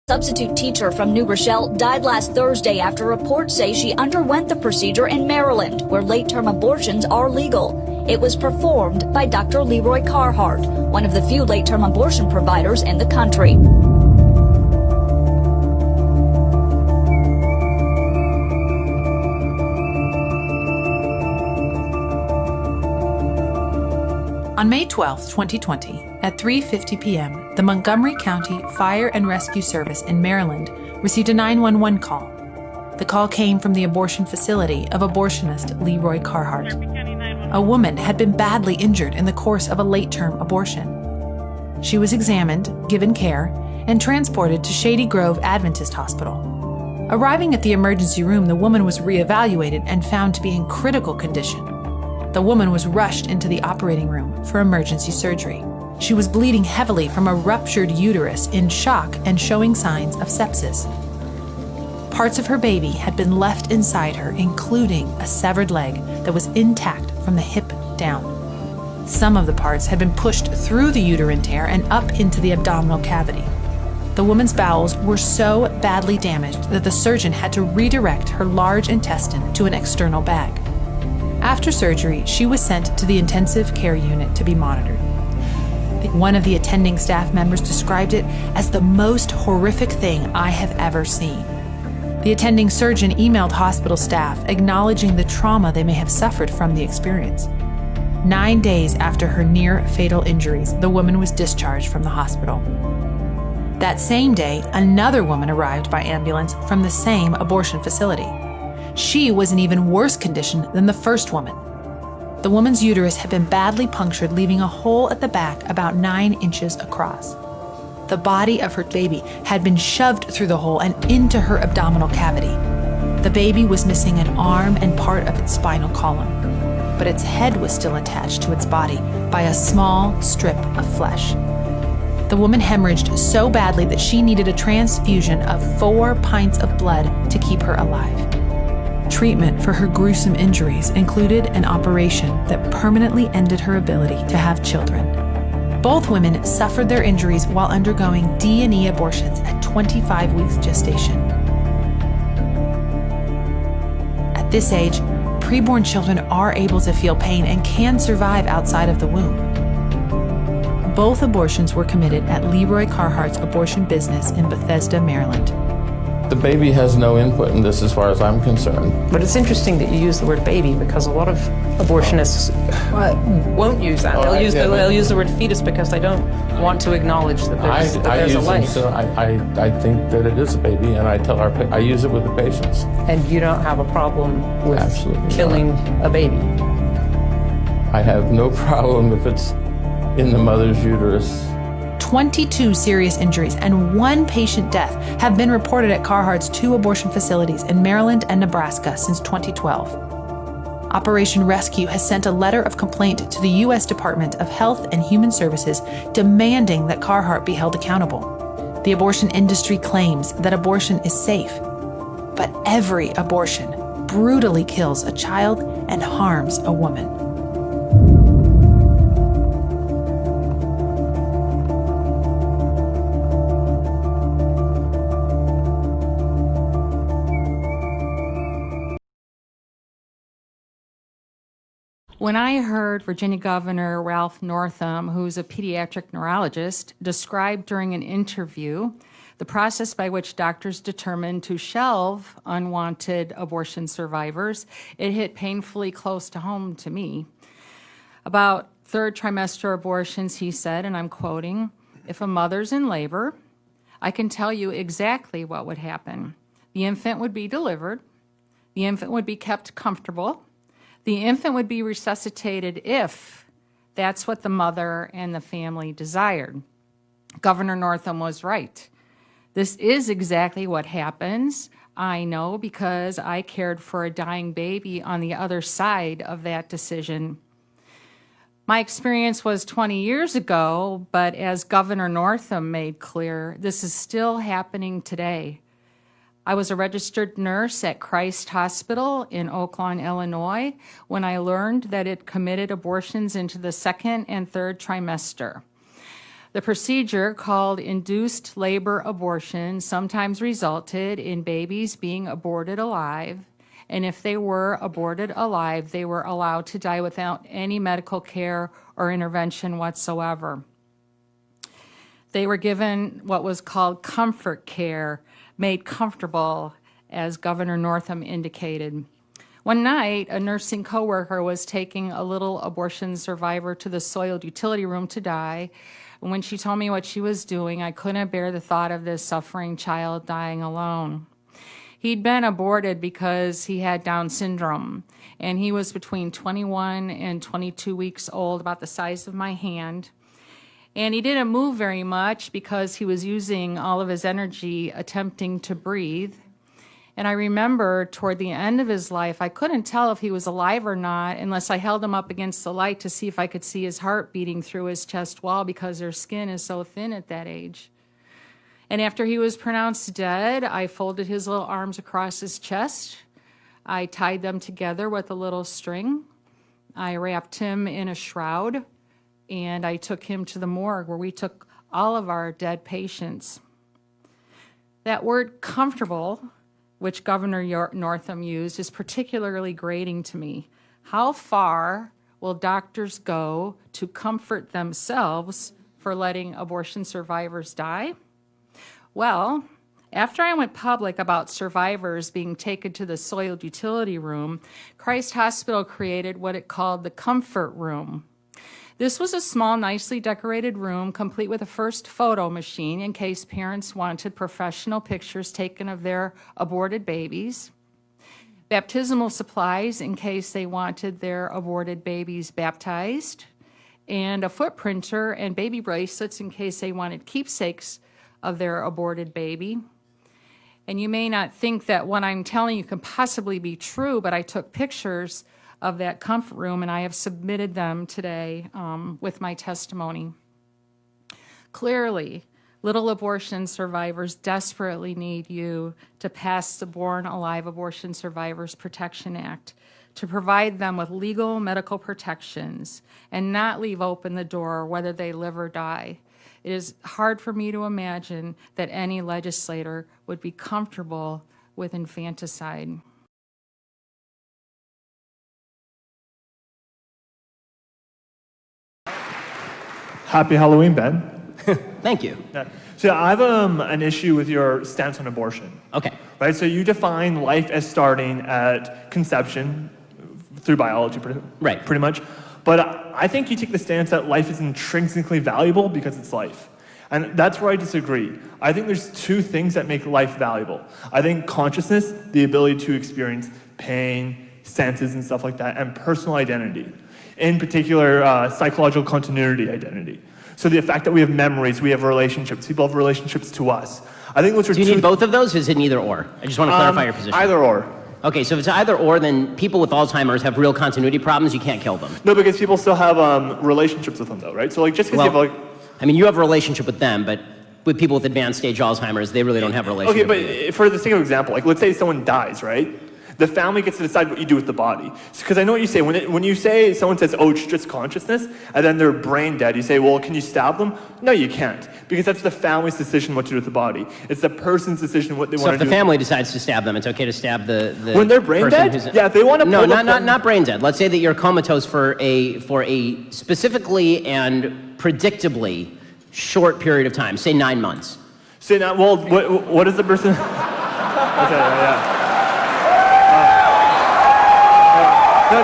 Substitute teacher from New Rochelle died last Thursday after reports say she underwent the procedure in Maryland, where late-term abortions are legal. It was performed by Dr. Leroy Carhart, one of the few late-term abortion providers in the country. On May 12, 2020, at 3:50 p.m., the Montgomery County Fire and Rescue Service in Maryland received a 911 call. The call came from the abortion facility of abortionist Leroy Carhart. A woman had been badly injured in the course of a late-term abortion. She was examined, given care, and transported to Shady Grove Adventist Hospital. Arriving at the emergency room, the woman was reevaluated and found to be in critical condition. The woman was rushed into the operating room for emergency surgery. She was bleeding heavily from a ruptured uterus, in shock and showing signs of sepsis. Parts of her baby had been left inside her, including a severed leg that was intact from the hip down. Some of the parts had been pushed through the uterine tear and up into the abdominal cavity. The woman's bowels were so badly damaged that the surgeon had to redirect her large intestine to an external bag. After surgery, she was sent to the intensive care unit to be monitored. One of the attending staff members described it as the most horrific thing I have ever seen. The attending surgeon emailed hospital staff acknowledging the trauma they may have suffered from the experience. 9 days after her near-fatal injuries, the woman was discharged from the hospital. That same day, another woman arrived by ambulance from the same abortion facility. She was in even worse condition than the first woman. The woman's uterus had been badly punctured, leaving a hole at the back about 9 inches across. The body of her baby had been shoved through the hole and into her abdominal cavity. The baby was missing an arm and part of its spinal column, but its head was still attached to its body by a small strip of flesh. The woman hemorrhaged so badly that she needed a transfusion of 4 pints of blood to keep her alive. Treatment for her gruesome injuries included an operation that permanently ended her ability to have children. Both women suffered their injuries while undergoing D&E abortions at 25 weeks gestation. At this age, preborn children are able to feel pain and can survive outside of the womb. Both abortions were committed at Leroy Carhart's abortion business in Bethesda, Maryland. The baby has no input in this as far as I'm concerned. But it's interesting that you use the word baby, because a lot of abortionists won't use that. They'll use the word fetus because they don't want to acknowledge that there's a life. So I think that it is a baby, and I use it with the patients. And you don't have a problem with Absolutely killing a baby? I have no problem if it's in the mother's uterus. 22 serious injuries and 1 patient death have been reported at Carhart's 2 abortion facilities in Maryland and Nebraska since 2012. Operation Rescue has sent a letter of complaint to the U.S. Department of Health and Human Services demanding that Carhart be held accountable. The abortion industry claims that abortion is safe, but every abortion brutally kills a child and harms a woman. When I heard Virginia Governor Ralph Northam, who's a pediatric neurologist, describe during an interview the process by which doctors determine to shelve unwanted abortion survivors, it hit painfully close to home to me. About 3rd trimester abortions, he said, and I'm quoting, "If a mother's in labor, I can tell you exactly what would happen. The infant would be delivered. The infant would be kept comfortable. The infant would be resuscitated if that's what the mother and the family desired." Governor Northam was right. This is exactly what happens. I know because I cared for a dying baby on the other side of that decision. My experience was 20 years ago, but as Governor Northam made clear, this is still happening today. I was a registered nurse at Christ Hospital in Oaklawn, Illinois, when I learned that it committed abortions into the 2nd and 3rd trimester. The procedure, called induced labor abortion, sometimes resulted in babies being aborted alive, and if they were aborted alive, they were allowed to die without any medical care or intervention whatsoever. They were given what was called comfort care, made comfortable, as Governor Northam indicated. One night, a nursing coworker was taking a little abortion survivor to the soiled utility room to die. And when she told me what she was doing, I couldn't bear the thought of this suffering child dying alone. He'd been aborted because he had Down syndrome, and he was between 21 and 22 weeks old, about the size of my hand. And he didn't move very much because he was using all of his energy attempting to breathe. And I remember toward the end of his life, I couldn't tell if he was alive or not unless I held him up against the light to see if I could see his heart beating through his chest wall, because their skin is so thin at that age. And after he was pronounced dead, I folded his little arms across his chest. I tied them together with a little string. I wrapped him in a shroud, and I took him to the morgue where we took all of our dead patients. That word comfortable, which Governor Northam used, is particularly grating to me. How far will doctors go to comfort themselves for letting abortion survivors die? Well, after I went public about survivors being taken to the soiled utility room, Christ Hospital created what it called the comfort room. This was a small, nicely decorated room, complete with a first photo machine in case parents wanted professional pictures taken of their aborted babies, baptismal supplies in case they wanted their aborted babies baptized, and a foot printer and baby bracelets in case they wanted keepsakes of their aborted baby. And you may not think that what I'm telling you can possibly be true, but I took pictures of that comfort room, and I have submitted them today with my testimony. Clearly, little abortion survivors desperately need you to pass the Born Alive Abortion Survivors Protection Act to provide them with legal medical protections and not leave open the door whether they live or die. It is hard for me to imagine that any legislator would be comfortable with infanticide. Happy Halloween, Ben. Thank you. Yeah. So I have an issue with your stance on abortion. Okay. Right. So you define life as starting at conception through biology, pretty much. But I think you take the stance that life is intrinsically valuable because it's life. And that's where I disagree. I think there's two things that make life valuable. I think consciousness, the ability to experience pain, senses, and stuff like that, and personal identity. In particular, psychological continuity identity. So the fact that we have memories, we have relationships, people have relationships to us. I think those are Do you need both of those, or is it neither or? I just want to clarify your position. Either or. Okay, so if it's either or, then people with Alzheimer's have real continuity problems, you can't kill them. No, because people still have relationships with them though, right? So like just because you have like... I mean, you have a relationship with them, but with people with advanced stage Alzheimer's, they really don't have a relationship. Okay, but for the sake of example, like let's say someone dies, right? The family gets to decide what you do with the body. Because I know what you say. When you say, someone says, oh, it's just consciousness, and then they're brain dead, you say, well, can you stab them? No, you can't. Because that's the family's decision what to do with the body. It's the person's decision what they want to do. So if the family decides to stab them, it's okay to stab the when they're brain dead? Yeah, if they want to No, not brain dead. Let's say that you're comatose for a specifically and predictably short period of time, say 9 months. Say now, well, what is the person... Okay, yeah. No.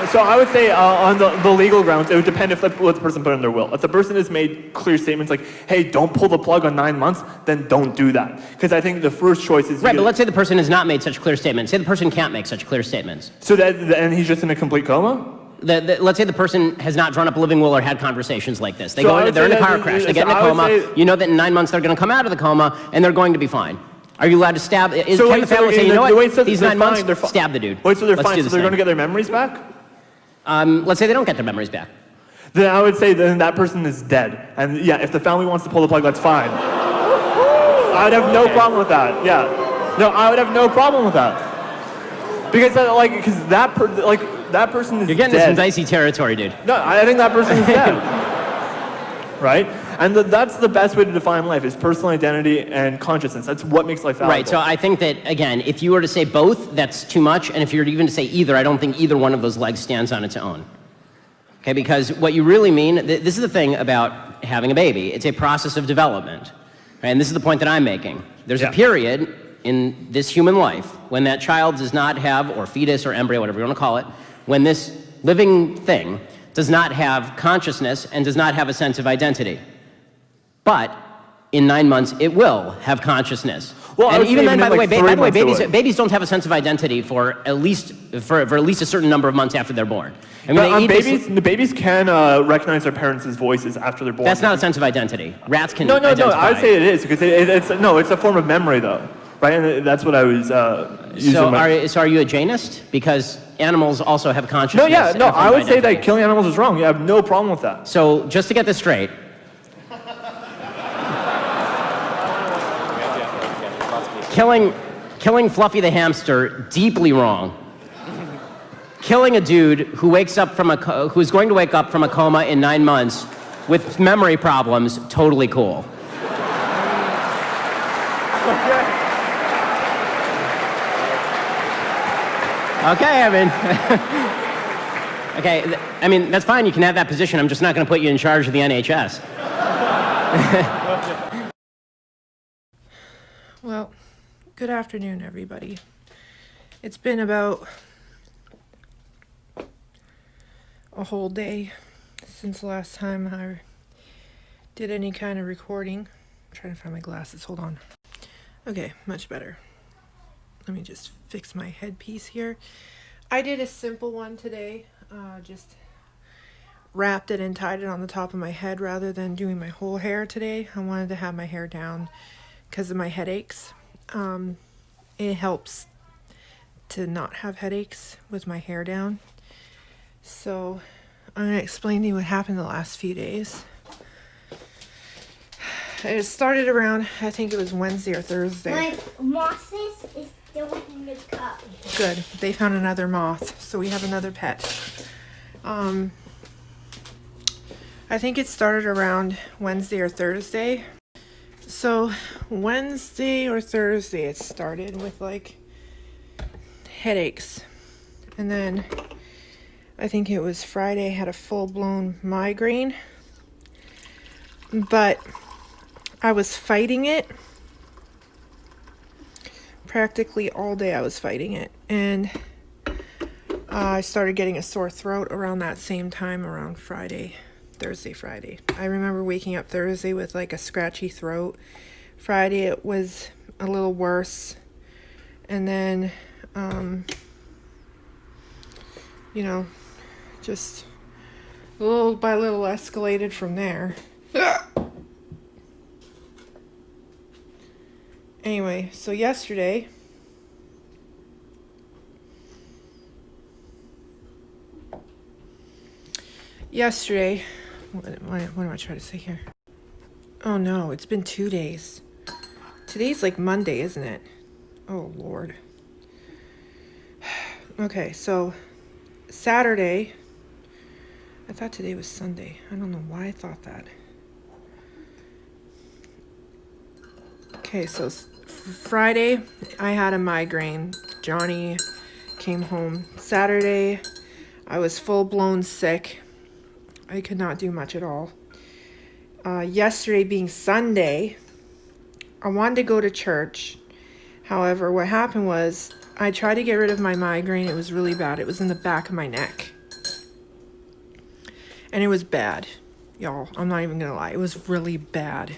So I would say on the legal grounds, it would depend what the person put in their will. If the person has made clear statements like, hey, don't pull the plug on 9 months, then don't do that. Because I think the first choice is... Right, but let's say the person has not made such clear statements. Say the person can't make such clear statements. So and he's just in a complete coma? Let's say the person has not drawn up a living will or had conversations like this. They're in a car crash, they get in a coma, you know that in 9 months they're going to come out of the coma, and they're going to be fine. Are you allowed to stab? Can the family say, you know what, these 9 months, stab the dude. Wait, so they're fine, so they're going to get their mememories back? Let's say they don't get their memories back. Then I would say then that person is dead. And yeah, if the family wants to pull the plug, that's fine. I would have no problem with that, yeah. No, I would have no problem with that. Because that person is dead. You're getting into some dicey territory, dude. No, I think that person is dead. right? And that's the best way to define life, is personal identity and consciousness. That's what makes life valuable. Right, so I think that, again, if you were to say both, that's too much, and if you were even to say either, I don't think either one of those legs stands on its own. Okay, because what you really mean, this is the thing about having a baby, it's a process of development. Right? And this is the point that I'm making. There's a period in this human life when that child does not have, or fetus or embryo, whatever you want to call it, when this living thing does not have consciousness and does not have a sense of identity. But in 9 months, it will have consciousness. Well, and even then, by the way, babies don't have a sense of identity for at least a certain number of months after they're born. I mean, the babies can recognize their parents' voices after they're born. That's not a sense of identity. Rats can. No. Identify. I would say it is, because it's a form of memory, though, right? And that's what I was using. So are you a Jainist? Because animals also have consciousness. I would say that killing animals is wrong. You have no problem with that. So just to get this straight. Killing Fluffy the hamster, deeply wrong. Killing a dude who who's going to wake up from a coma in 9 months with memory problems, totally cool. Okay, I mean, that's fine. You can have that position. I'm just not going to put you in charge of the NHS. Well, good afternoon, everybody. It's been about a whole day since the last time I did any kind of recording. I'm trying to find my glasses. Hold on. Okay, much better. Let me just fix my headpiece here. I did a simple one today. Just wrapped it and tied it on the top of my head rather than doing my whole hair today. I wanted to have my hair down because of my headaches. It helps to not have headaches with my hair down. So I'm going to explain to you what happened the last few days. It started around, I think it was Wednesday or Thursday. My mosses is still in the cup. Good. They found another moth, so we have another pet. I think it started around Wednesday or Thursday. So Wednesday or Thursday it started with like headaches. And then I think it was Friday I had a full-blown migraine. But I was fighting it. Practically all day I was fighting it. And I started getting a sore throat around that same time, around Thursday, Friday. I remember waking up Thursday with like a scratchy throat. Friday it was a little worse. And then, just little by little escalated from there. Anyway, so yesterday, what am I trying to say here? Oh no, it's been 2 days. Today's like Monday, isn't it? Oh Lord. Okay, so Saturday, I thought today was Sunday. I don't know why I thought that. Okay, so Friday, I had a migraine. Johnny came home. Saturday, I was full-blown sick. I could not do much at all. Yesterday being Sunday, I wanted to go to church. However, what happened was I tried to get rid of my migraine. It was really bad. It was in the back of my neck. And it was bad, y'all. I'm not even going to lie. It was really bad.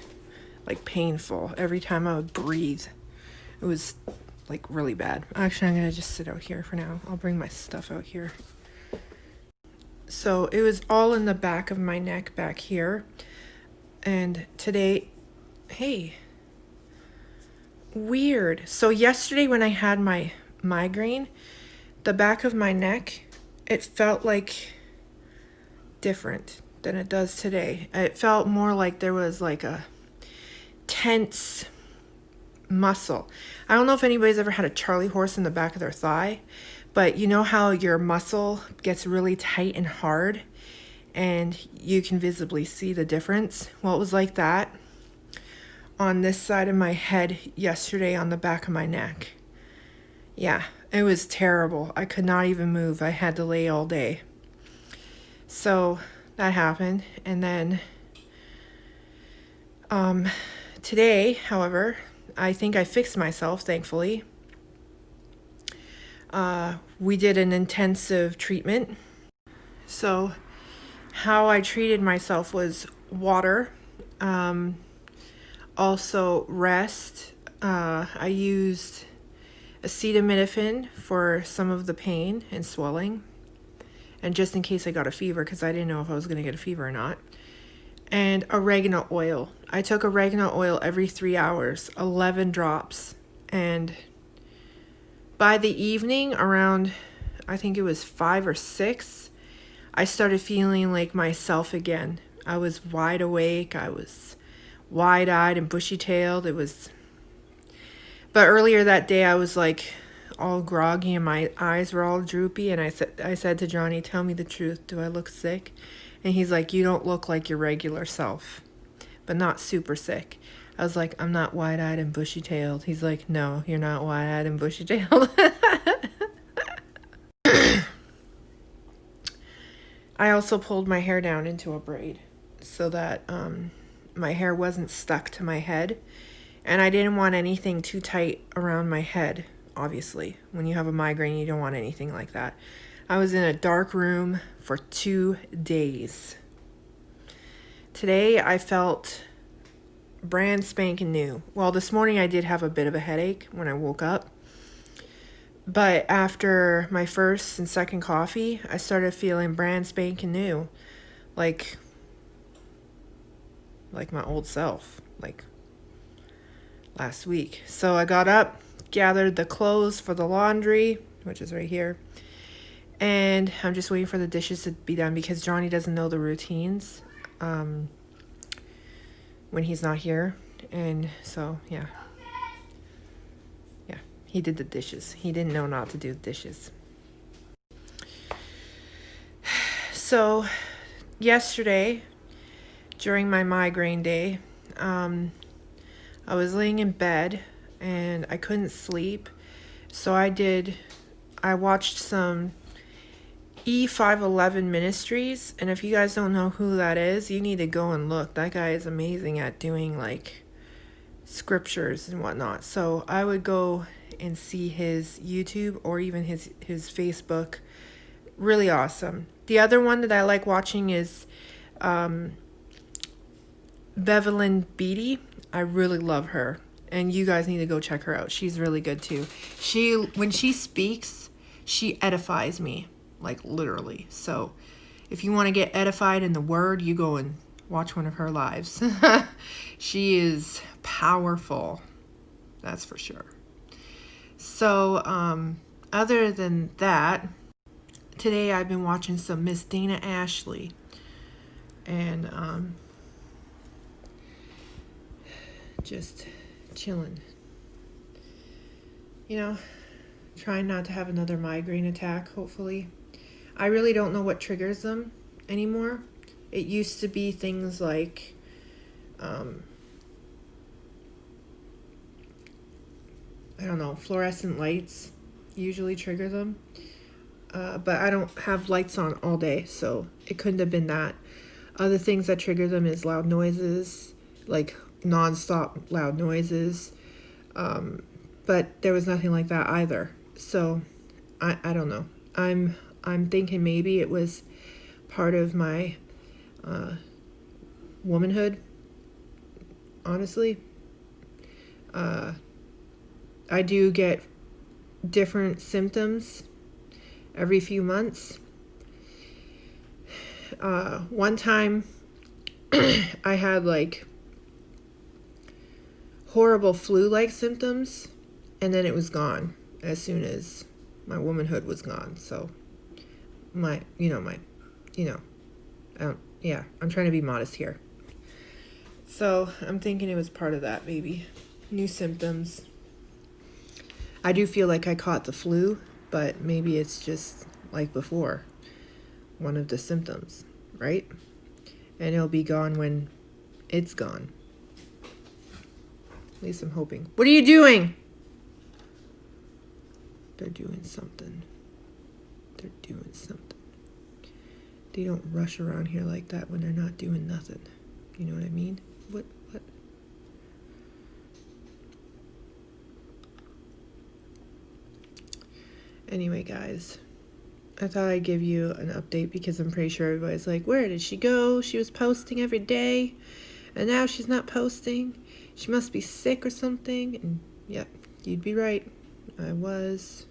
Like painful. Every time I would breathe, it was like really bad. Actually, I'm going to just sit out here for now. I'll bring my stuff out here. So it was all in the back of my neck back here. And today, hey, weird. So yesterday when I had my migraine, the back of my neck, it felt like different than it does today. It felt more like there was like a tense muscle. I don't know if anybody's ever had a Charlie horse in the back of their thigh, but you know how your muscle gets really tight and hard and you can visibly see the difference. Well, it was like that on this side of my head yesterday on the back of my neck. Yeah, it was terrible. I could not even move. I had to lay all day. So that happened. And then today, however, I think I fixed myself, thankfully. We did an intensive treatment. So how I treated myself was water, also rest. I used acetaminophen for some of the pain and swelling, and just in case I got a fever, because I didn't know if I was going to get a fever or not. And oregano oil. I took oregano oil every 3 hours, 11 drops. And by the evening, around, I think it was 5 or 6, I started feeling like myself again. I was wide awake. I was wide-eyed and bushy-tailed. But earlier that day, I was like all groggy and my eyes were all droopy. And I said to Johnny, "Tell me the truth. Do I look sick?" And he's like, "You don't look like your regular self, but not super sick." I was like, "I'm not wide-eyed and bushy-tailed." He's like, "No, you're not wide-eyed and bushy-tailed." I also pulled my hair down into a braid so that my hair wasn't stuck to my head. And I didn't want anything too tight around my head, obviously. When you have a migraine, you don't want anything like that. I was in a dark room for 2 days. Today, I felt brand spanking new. Well, this morning I did have a bit of a headache when I woke up. But after my first and second coffee, I started feeling brand spanking new. Like my old self. Like last week. So I got up, gathered the clothes for the laundry, which is right here. And I'm just waiting for the dishes to be done because Johnny doesn't know the routines when he's not here. And so, yeah. Yeah, he did the dishes. He didn't know not to do the dishes. So, yesterday, during my migraine day, I was laying in bed and I couldn't sleep. So I watched some E511 Ministries. And if you guys don't know who that is, you need to go and look. That guy is amazing at doing like scriptures and whatnot. So I would go and see his YouTube or even his Facebook. Really awesome. The other one that I like watching is Bevelyn Beatty. I really love her, and you guys need to go check her out. She's really good too. When she speaks, she edifies me, like literally. So if you want to get edified in the word, you go and watch one of her lives. She is powerful, that's for sure. So other than that, today I've been watching some Miss Dana Ashley, and just chilling. Trying not to have another migraine attack, hopefully. I really don't know what triggers them anymore. It used to be things like I don't know, fluorescent lights usually trigger them. But I don't have lights on all day, so it couldn't have been that. Other things that trigger them is loud noises, like non-stop loud noises, but there was nothing like that either. So I don't know. I'm thinking maybe it was part of my womanhood, honestly. I do get different symptoms every few months. One time I had like horrible flu-like symptoms, and then it was gone as soon as my womanhood was gone. So I'm trying to be modest here. So I'm thinking it was part of that, maybe. New symptoms. I do feel like I caught the flu, but maybe it's just like before, one of the symptoms. right? And it'll be gone when it's gone. At least I'm hoping. What are you doing? They're doing something. They're doing something. They don't rush around here like that when they're not doing nothing. You know what I mean? What? Anyway, guys, I thought I'd give you an update because I'm pretty sure everybody's like, where did she go? She was posting every day, and now she's not posting. She must be sick or something. And yep, you'd be right. I was.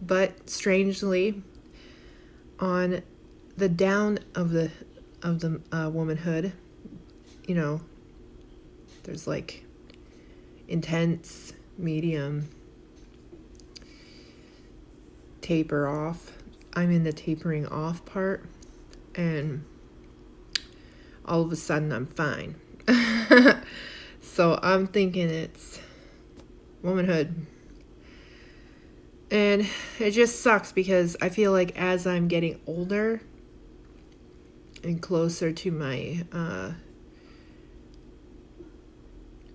But strangely, on the down of the womanhood, you know, there's like intense, medium, taper off. I'm in the tapering off part, and all of a sudden I'm fine. So I'm thinking it's womanhood. And it just sucks because I feel like as I'm getting older and closer to my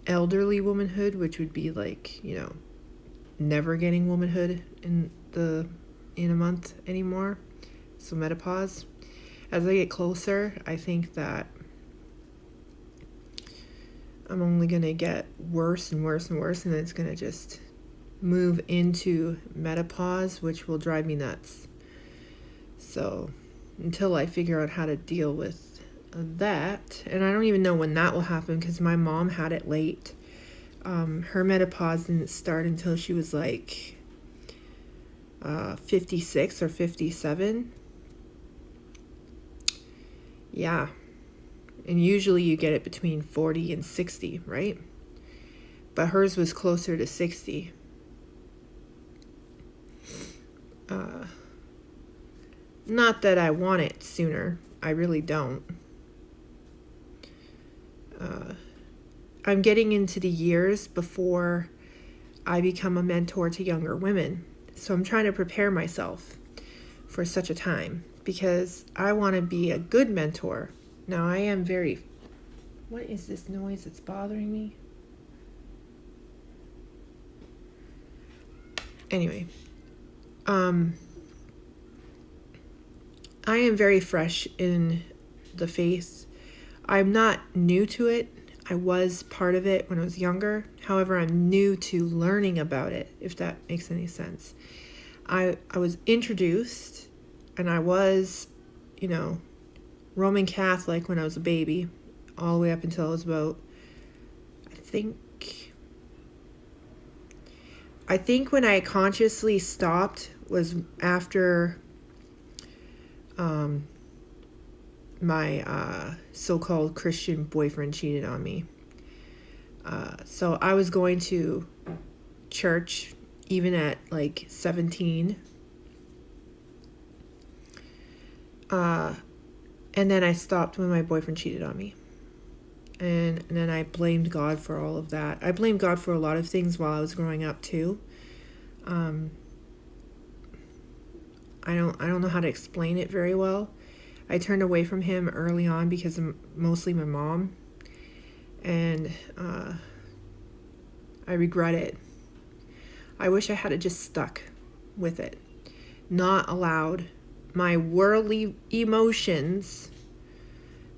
elderly womanhood, which would be like, you know, never getting womanhood in a month anymore, so menopause. As I get closer, I think that I'm only gonna get worse and worse and worse, and it's gonna just move into menopause, which will drive me nuts. So until I figure out how to deal with that, and I don't even know when that will happen because my mom had it late. Her menopause didn't start until she was like 56 or 57. Yeah. And usually you get it between 40 and 60, right? But hers was closer to 60. Not that I want it sooner. I really don't. I'm getting into the years before I become a mentor to younger women. So I'm trying to prepare myself for such a time because I want to be a good mentor. Now I am very... What is this noise that's bothering me? Anyway, I am very fresh in the faith. I'm not new to it. I was part of it when I was younger. However, I'm new to learning about it, if that makes any sense. I was introduced, and I was, you know, Roman Catholic when I was a baby, all the way up until I was about, I think when I consciously stopped was after my so-called Christian boyfriend cheated on me. So I was going to church even at like 17. And then I stopped when my boyfriend cheated on me. And then I blamed God for all of that. I blamed God for a lot of things while I was growing up too. I don't know how to explain it very well. I turned away from him early on because of mostly my mom. And I regret it. I wish I had just stuck with it. Not allowed my worldly emotions.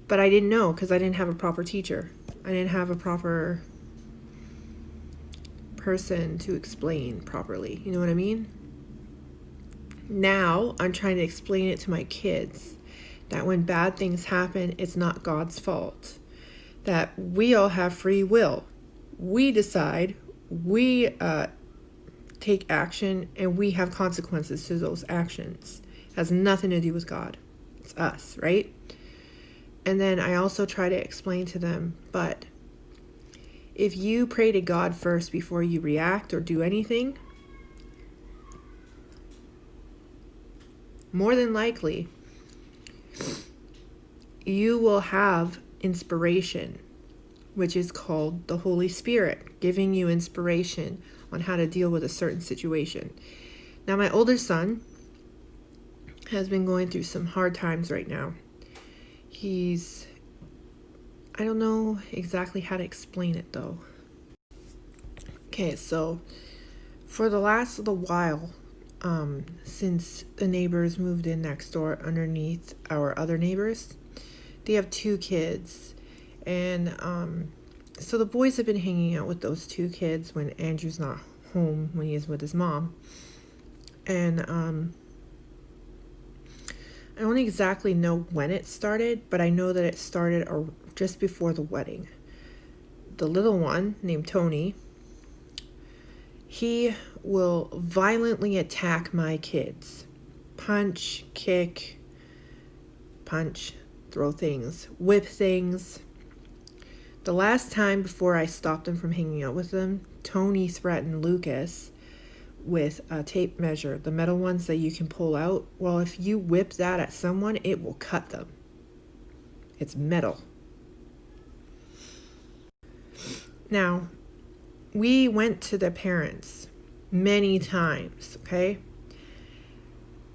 But I didn't know because I didn't have a proper teacher. I didn't have a proper person to explain properly. You know what I mean? Now I'm trying to explain it to my kids that when bad things happen, it's not God's fault. That we all have free will. We decide, we take action, and we have consequences to those actions. It has nothing to do with God. It's us, right? And then I also try to explain to them, but if you pray to God first before you react or do anything, more than likely, you will have inspiration, which is called the Holy Spirit, giving you inspiration on how to deal with a certain situation. Now, my older son has been going through some hard times right now. I don't know exactly how to explain it though. Okay, so for the last little while, since the neighbors moved in next door underneath our other neighbors, they have 2 kids. And so the boys have been hanging out with those 2 kids when Andrew's not home, when he is with his mom. And I don't exactly know when it started, but I know that it started just before the wedding. The little one, named Tony, he will violently attack my kids. Punch, kick, punch, throw things, whip things. The last time before I stopped him from hanging out with them, Tony threatened Lucas with a tape measure, the metal ones that you can pull out. Well, if you whip that at someone, it will cut them. It's metal. Now, we went to the parents many times, okay?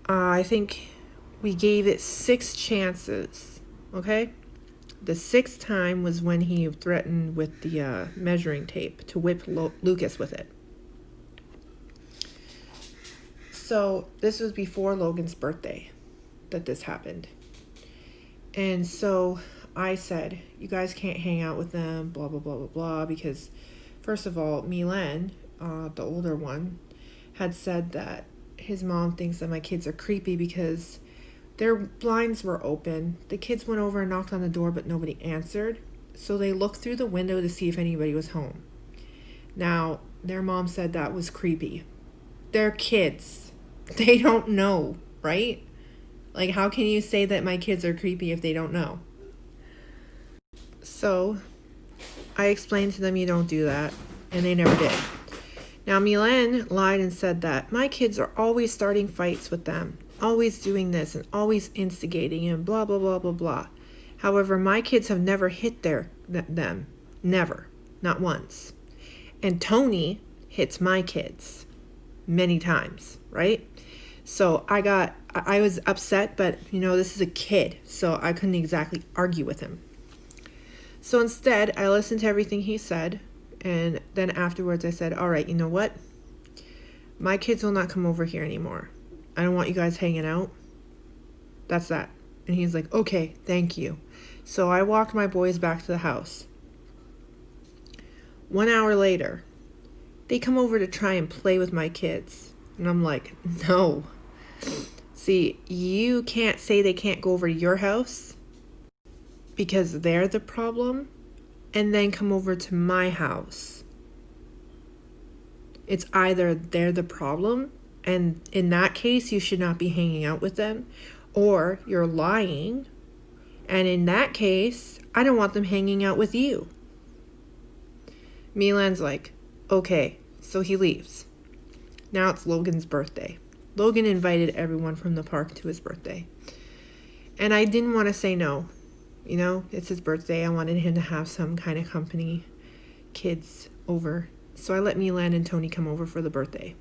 I think we gave it 6 chances, okay? The 6th time was when he threatened with the measuring tape to whip Lucas with it. So this was before Logan's birthday that this happened. And so I said, you guys can't hang out with them, blah, blah, blah, blah, blah, because first of all, Milan, the older one, had said that his mom thinks that my kids are creepy because their blinds were open. The kids went over and knocked on the door, but nobody answered. So they looked through the window to see if anybody was home. Now, their mom said that was creepy. They're kids. They don't know, right? Like, how can you say that my kids are creepy if they don't know? So I explained to them, you don't do that, and they never did. Now, Milan lied and said that my kids are always starting fights with them, always doing this and always instigating and blah, blah, blah, blah, blah. However, my kids have never hit them. Never. Not once. And Tony hits my kids many times, right? So I was upset, but this is a kid, so I couldn't exactly argue with him. So instead, I listened to everything he said, and then afterwards I said, all right, you know what? My kids will not come over here anymore. I don't want you guys hanging out. That's that. And he's like, okay, thank you. So I walked my boys back to the house. 1 hour later, they come over to try and play with my kids. And I'm like, no. See, you can't say they can't go over to your house because they're the problem and then come over to my house. It's either they're the problem, and in that case, you should not be hanging out with them, or you're lying, and in that case, I don't want them hanging out with you. Milan's like, okay, so he leaves. Now it's Logan's birthday. Logan invited everyone from the park to his birthday. And I didn't want to say no. It's his birthday. I wanted him to have some kind of company, kids over. So I let Milan and Tony come over for the birthday.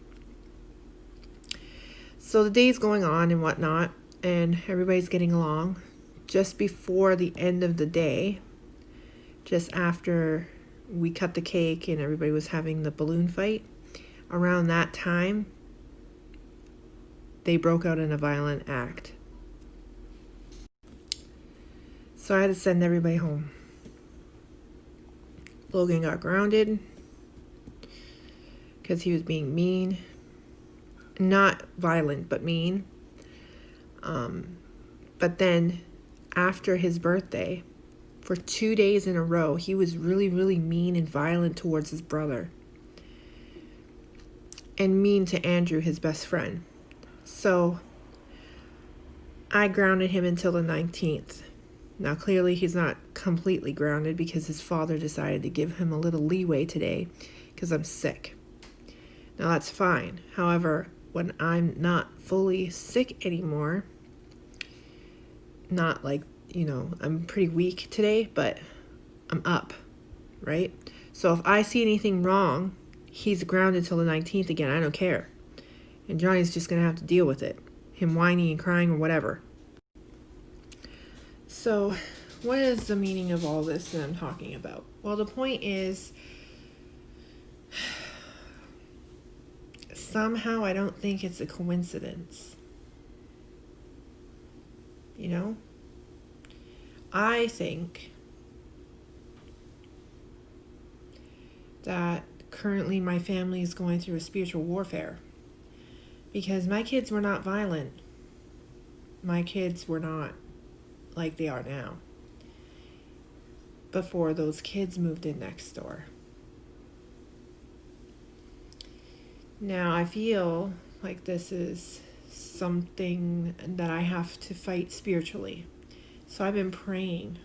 So the day's going on and whatnot, and everybody's getting along. Just before the end of the day, just after we cut the cake and everybody was having the balloon fight, around that time, they broke out in a violent act. So I had to send everybody home. Logan got grounded because he was being mean. Not violent, but mean. But then after his birthday, for 2 days in a row, he was really, really mean and violent towards his brother. And mean to Andrew, his best friend. So I grounded him until the 19th. Now, clearly he's not completely grounded because his father decided to give him a little leeway today because I'm sick. Now, that's fine. However, when I'm not fully sick anymore, not like, I'm pretty weak today, but I'm up, right? So if I see anything wrong, he's grounded till the 19th again. I don't care. And Johnny's just going to have to deal with it. him whining and crying or whatever. So what is the meaning of all this that I'm talking about? Well, the point is, somehow I don't think it's a coincidence. You know? I think that currently my family is going through a spiritual warfare because my kids were not violent. My kids were not like they are now before those kids moved in next door. Now I feel like this is something that I have to fight spiritually. So I've been praying.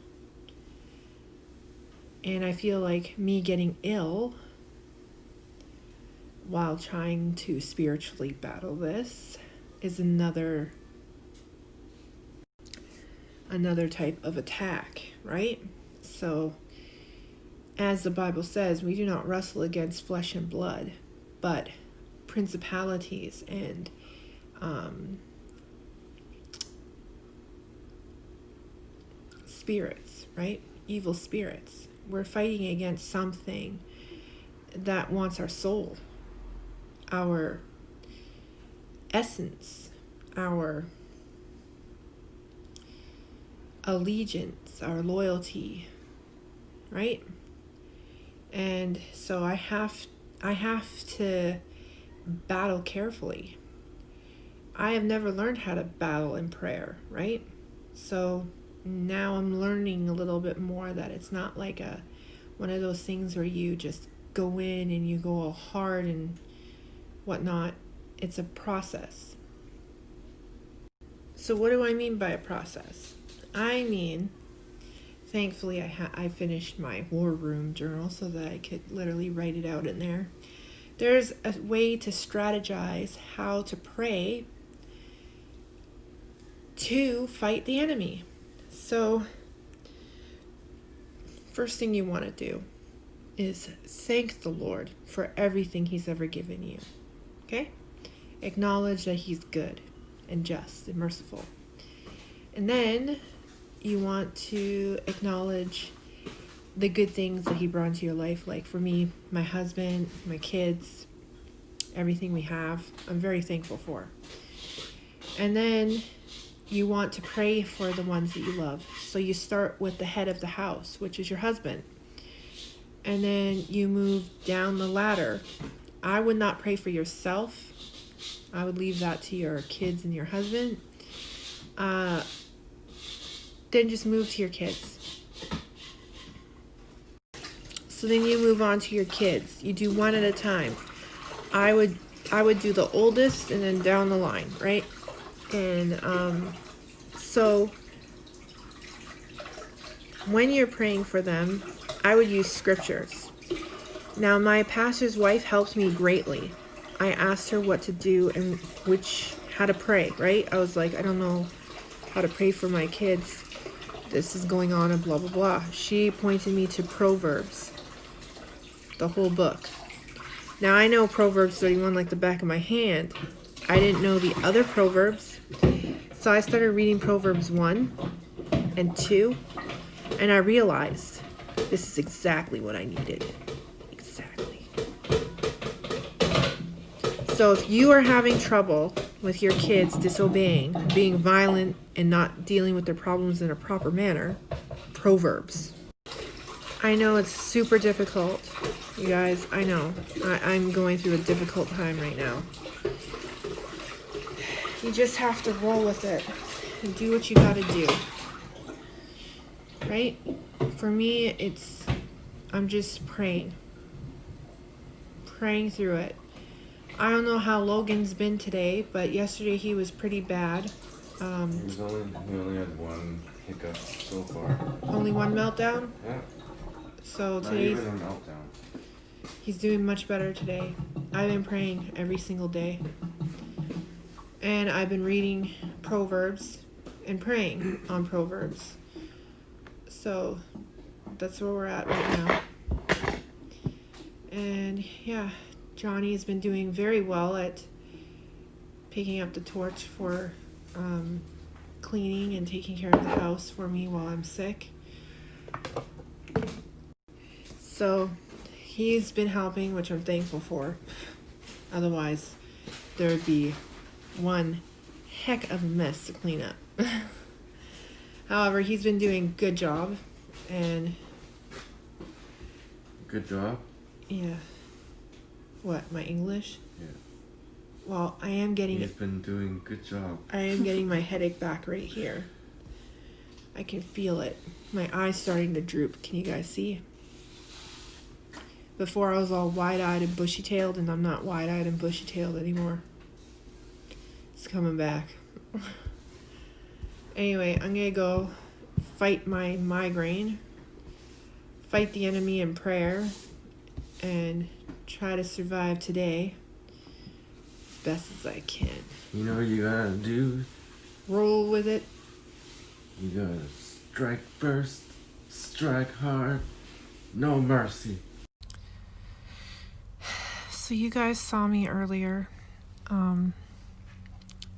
And I feel like me getting ill while trying to spiritually battle this is another type of attack, right? So, as the Bible says, we do not wrestle against flesh and blood, but principalities and spirits, right? Evil spirits. We're fighting against something that wants our soul, our essence, our allegiance, our loyalty, right? And so I have to battle carefully. I have never learned how to battle in prayer, right? So now I'm learning a little bit more that it's not like one of those things where you just go in and you go all hard and whatnot. It's a process. So what do I mean by a process? I mean, thankfully I finished my war room journal so that I could literally write it out in there. There's a way to strategize how to pray to fight the enemy. So, first thing you want to do is thank the Lord for everything He's ever given you. Okay? Acknowledge that He's good and just and merciful. And then you want to acknowledge the good things that He brought into your life. Like for me, my husband, my kids, everything we have, I'm very thankful for. And then you want to pray for the ones that you love. So you start with the head of the house, which is your husband. And then you move down the ladder. I would not pray for yourself. I would leave that to your kids and your husband. Then just move to your kids. So then you move on to your kids. You do one at a time. I would do the oldest and then down the line, right? And so when you're praying for them, I would use scriptures. Now, my pastor's wife helped me greatly. I asked her what to do and how to pray, right? I was like, I don't know how to pray for my kids. This is going on and blah, blah, blah. She pointed me to Proverbs, the whole book. Now, I know Proverbs 31 like the back of my hand. I didn't know the other Proverbs. So I started reading Proverbs 1 and 2, and I realized this is exactly what I needed. Exactly. So if you are having trouble with your kids disobeying, being violent, and not dealing with their problems in a proper manner, Proverbs. I know it's super difficult, you guys. I know. I'm going through a difficult time right now. You just have to roll with it and do what you gotta do. Right? For me, I'm just praying. Praying through it. I don't know how Logan's been today, but yesterday he was pretty bad. He only had one hiccup so far. Only one meltdown? Yeah. So Not even a meltdown. He's doing much better today. I've been praying every single day. And I've been reading Proverbs and praying on Proverbs. So that's where we're at right now. And yeah, Johnny has been doing very well at picking up the torch for cleaning and taking care of the house for me while I'm sick. So he's been helping, which I'm thankful for. Otherwise, there would be one heck of a mess to clean up. However, he's been doing a good job, and... Good job? Yeah. What, my English? Yeah. Well, I am getting... He's been doing a good job. I am getting my headache back right here. I can feel it. My eye's starting to droop. Can you guys see? Before I was all wide-eyed and bushy-tailed, and I'm not wide-eyed and bushy-tailed anymore. It's coming back. Anyway, I'm gonna go fight my migraine, fight the enemy in prayer, and try to survive today as best as I can. You know what you gotta do? Roll with it. You gotta strike first, strike hard, no mercy. So you guys saw me earlier.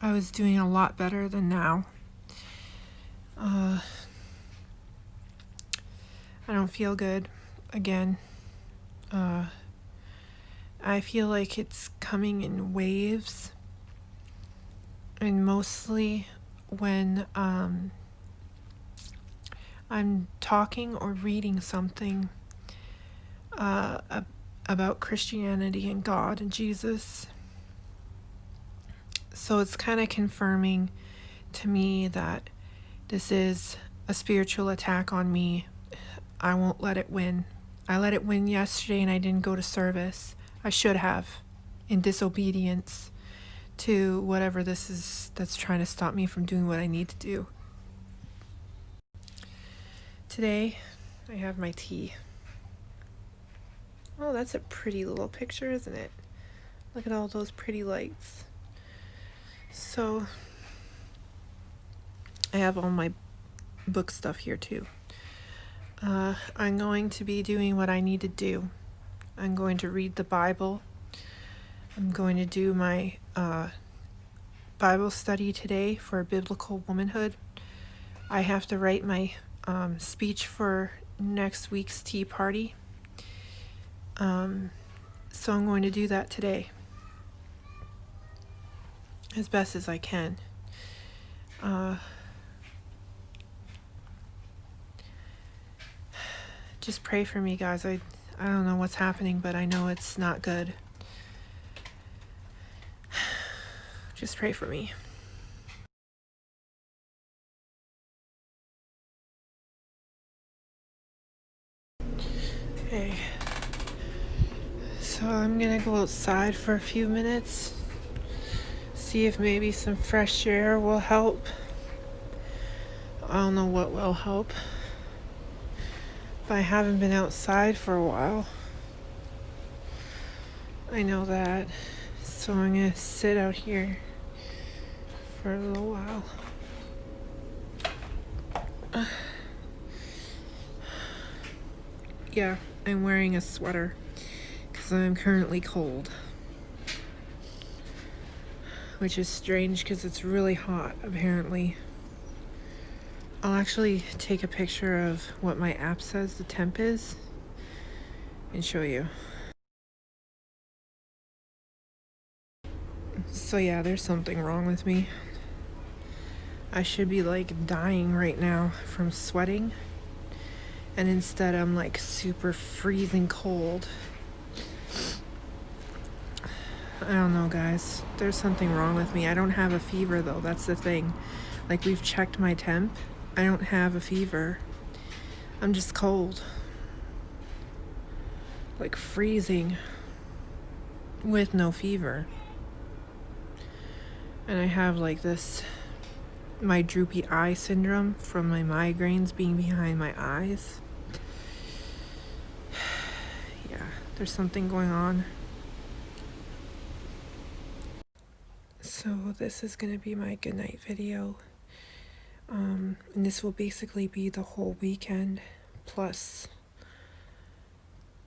I was doing a lot better than now. I don't feel good again. I feel like it's coming in waves, and mostly when I'm talking or reading something about Christianity and God and Jesus. So it's kind of confirming to me that this is a spiritual attack on me. I won't let it win. I let it win yesterday and I didn't go to service. I should have, in disobedience to whatever this is that's trying to stop me from doing what I need to do. Today, I have my tea. Oh, that's a pretty little picture, isn't it? Look at all those pretty lights. So, I have all my book stuff here too. I'm going to be doing what I need to do. I'm going to read the Bible. I'm going to do my Bible study today for biblical womanhood. I have to write my speech for next week's tea party. So I'm going to do that today as best as I can. Just pray for me, guys. I don't know what's happening, but I know it's not good. Just pray for me. Okay. So I'm gonna go outside for a few minutes. See if maybe some fresh air will help. I don't know what will help. But I haven't been outside for a while. I know that. So I'm gonna sit out here for a little while. Yeah, I'm wearing a sweater because I'm currently cold. Which is strange because it's really hot, apparently. I'll actually take a picture of what my app says the temp is and show you. So yeah, there's something wrong with me. I should be like dying right now from sweating, and instead I'm like super freezing cold. I don't know, guys. There's something wrong with me. I don't have a fever though, that's the thing. Like, we've checked my temp. I don't have a fever. I'm just cold. Like freezing with no fever. And I have like this, my droopy eye syndrome from my migraines being behind my eyes. Yeah, there's something going on. So this is gonna be my goodnight video. And this will basically be the whole weekend plus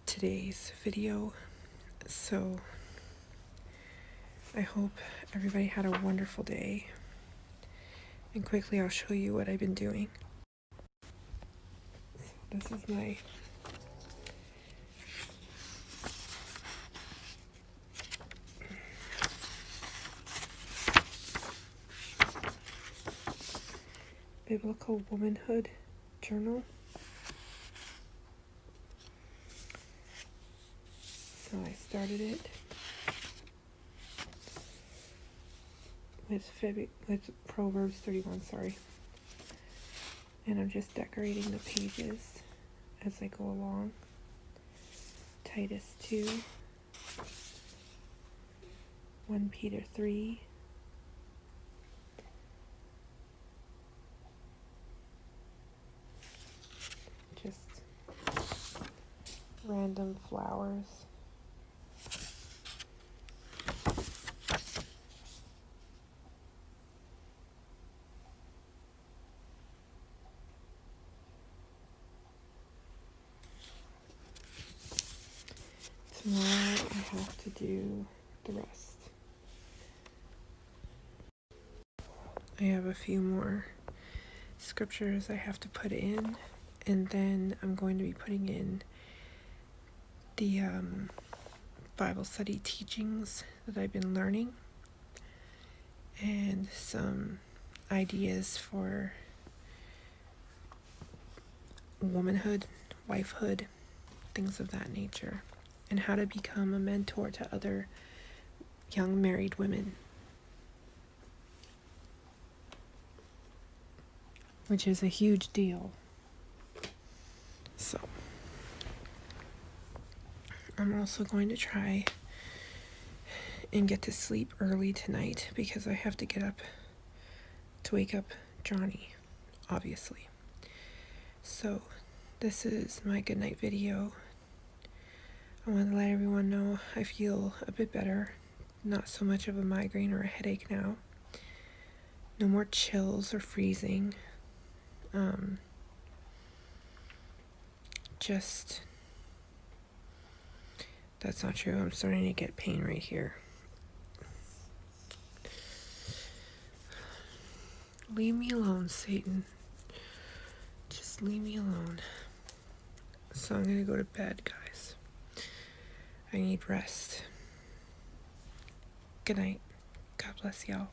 today's video. So I hope everybody had a wonderful day. And quickly I'll show you what I've been doing. So this is my Biblical Womanhood journal. So I started it with Proverbs 31, and I'm just decorating the pages as I go along. Titus 2, 1 Peter 3, just random flowers. Tomorrow I have to do the rest. I have a few more scriptures I have to put in, and then I'm going to be putting in the Bible study teachings that I've been learning, and some ideas for womanhood, wifehood, things of that nature, and how to become a mentor to other young married women, which is a huge deal. So I'm also going to try and get to sleep early tonight because I have to get up to wake up Johnny, obviously. So this is my goodnight video. I want to let everyone know I feel a bit better. Not so much of a migraine or a headache now. No more chills or freezing. That's not true. I'm starting to get pain right here. Leave me alone, Satan. Just leave me alone. So I'm going to go to bed, guys. I need rest. Good night. God bless y'all.